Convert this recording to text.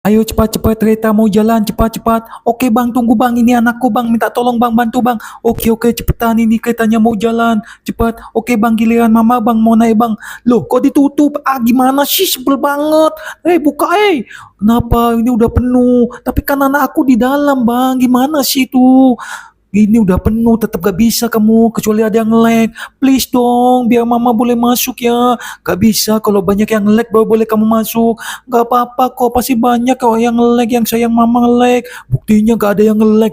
Ayo cepat-cepat kereta mau jalan, cepat-cepat. Oke bang, tunggu bang, ini anakku bang, minta tolong bang, bantu bang. Oke, cepetan ini keretanya mau jalan, cepat. Oke bang, giliran mama bang, mau naik bang. Loh kok ditutup? Ah gimana sih, sebel banget. Buka Kenapa ini udah penuh? Tapi kan anak aku di dalam bang, gimana sih itu? Ini udah penuh, tetap gak bisa kamu, kecuali ada yang lag. Please dong, biar mama boleh masuk ya. Gak bisa, kalau banyak yang lag baru boleh kamu masuk. Gak apa-apa kok, pasti banyak kok yang lag, yang sayang mama lag. Buktinya gak ada yang lag.